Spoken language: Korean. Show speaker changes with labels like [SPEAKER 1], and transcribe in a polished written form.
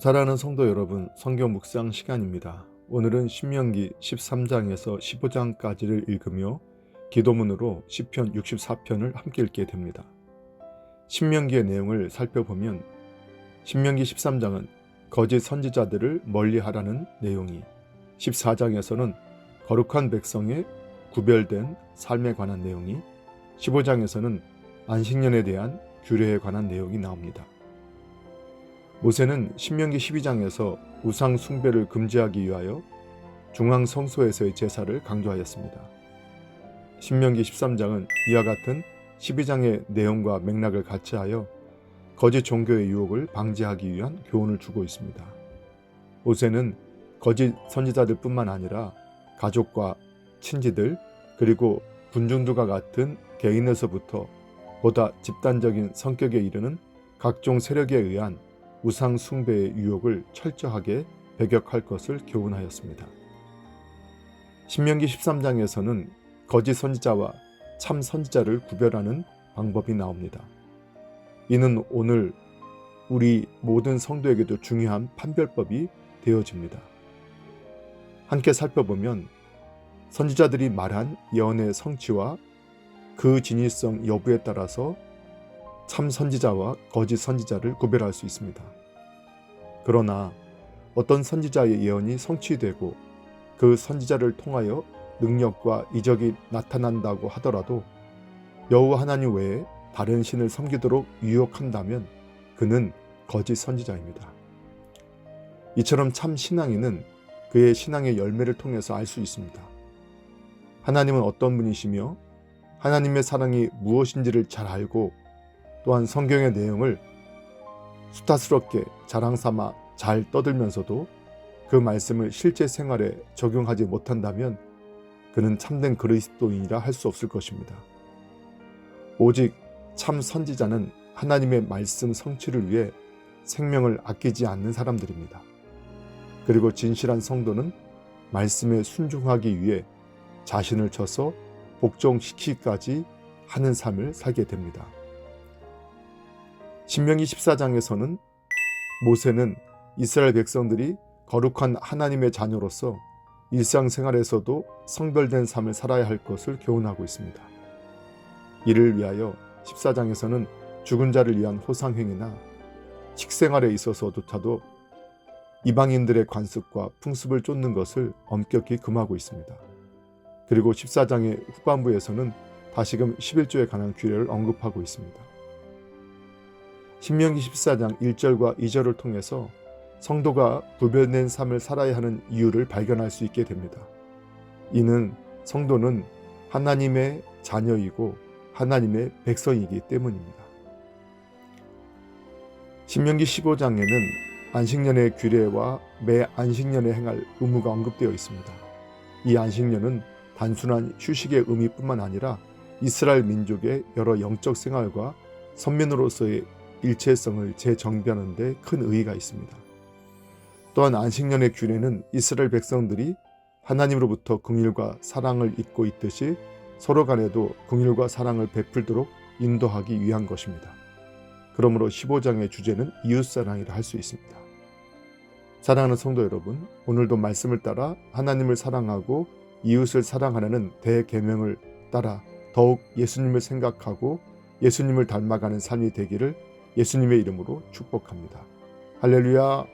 [SPEAKER 1] 사랑하는 성도 여러분, 성경 묵상 시간입니다. 오늘은 신명기 13장에서 15장까지를 읽으며 기도문으로 시편 64편을 함께 읽게 됩니다. 신명기의 내용을 살펴보면 신명기 13장은 거짓 선지자들을 멀리하라는 내용이, 14장에서는 거룩한 백성의 구별된 삶에 관한 내용이, 15장에서는 안식년에 대한 규례에 관한 내용이 나옵니다. 모세는 신명기 12장에서 우상 숭배를 금지하기 위하여 중앙 성소에서의 제사를 강조하였습니다. 신명기 13장은 이와 같은 12장의 내용과 맥락을 같이 하여 거짓 종교의 유혹을 방지하기 위한 교훈을 주고 있습니다. 모세는 거짓 선지자들 뿐만 아니라 가족과 친지들 그리고 군중들과 같은 개인에서부터 보다 집단적인 성격에 이르는 각종 세력에 의한 우상 숭배의 유혹을 철저하게 배격할 것을 교훈하였습니다. 신명기 13장에서는 거짓 선지자와 참 선지자를 구별하는 방법이 나옵니다. 이는 오늘 우리 모든 성도에게도 중요한 판별법이 되어집니다. 함께 살펴보면 선지자들이 말한 예언의 성취와 그 진위성 여부에 따라서 참 선지자와 거짓 선지자를 구별할 수 있습니다. 그러나 어떤 선지자의 예언이 성취되고 그 선지자를 통하여 능력과 이적이 나타난다고 하더라도 여호와 하나님 외에 다른 신을 섬기도록 유혹한다면 그는 거짓 선지자입니다. 이처럼 참 신앙인은 그의 신앙의 열매를 통해서 알 수 있습니다. 하나님은 어떤 분이시며 하나님의 사랑이 무엇인지를 잘 알고 또한 성경의 내용을 수다스럽게 자랑삼아 잘 떠들면서도 그 말씀을 실제 생활에 적용하지 못한다면 그는 참된 그리스도인이라 할 수 없을 것입니다. 오직 참 선지자는 하나님의 말씀 성취를 위해 생명을 아끼지 않는 사람들입니다. 그리고 진실한 성도는 말씀에 순종하기 위해 자신을 쳐서 복종시키기까지 하는 삶을 살게 됩니다. 신명기 14장에서는 모세는 이스라엘 백성들이 거룩한 하나님의 자녀로서 일상생활에서도 성별된 삶을 살아야 할 것을 교훈하고 있습니다. 이를 위하여 14장에서는 죽은 자를 위한 호상행위나 식생활에 있어서조차도 이방인들의 관습과 풍습을 쫓는 것을 엄격히 금하고 있습니다. 그리고 14장의 후반부에서는 다시금 11조에 관한 규례를 언급하고 있습니다. 신명기 14장 1절과 2절을 통해서 성도가 구별된 삶을 살아야 하는 이유를 발견할 수 있게 됩니다. 이는 성도는 하나님의 자녀이고 하나님의 백성이기 때문입니다. 신명기 15장에는 안식년의 규례와 매 안식년에 행할 의무가 언급되어 있습니다. 이 안식년은 단순한 휴식의 의미뿐만 아니라 이스라엘 민족의 여러 영적 생활과 선민으로서의 일체성을 재정비하는 데 큰 의의가 있습니다. 또한 안식년의 규례는 이스라엘 백성들이 하나님으로부터 긍휼과 사랑을 잊고 있듯이 서로 간에도 긍휼과 사랑을 베풀도록 인도하기 위한 것입니다. 그러므로 15장의 주제는 이웃사랑이라 할 수 있습니다. 사랑하는 성도 여러분, 오늘도 말씀을 따라 하나님을 사랑하고 이웃을 사랑하라는 대계명을 따라 더욱 예수님을 생각하고 예수님을 닮아가는 삶이 되기를 예수님의 이름으로 축복합니다. 할렐루야.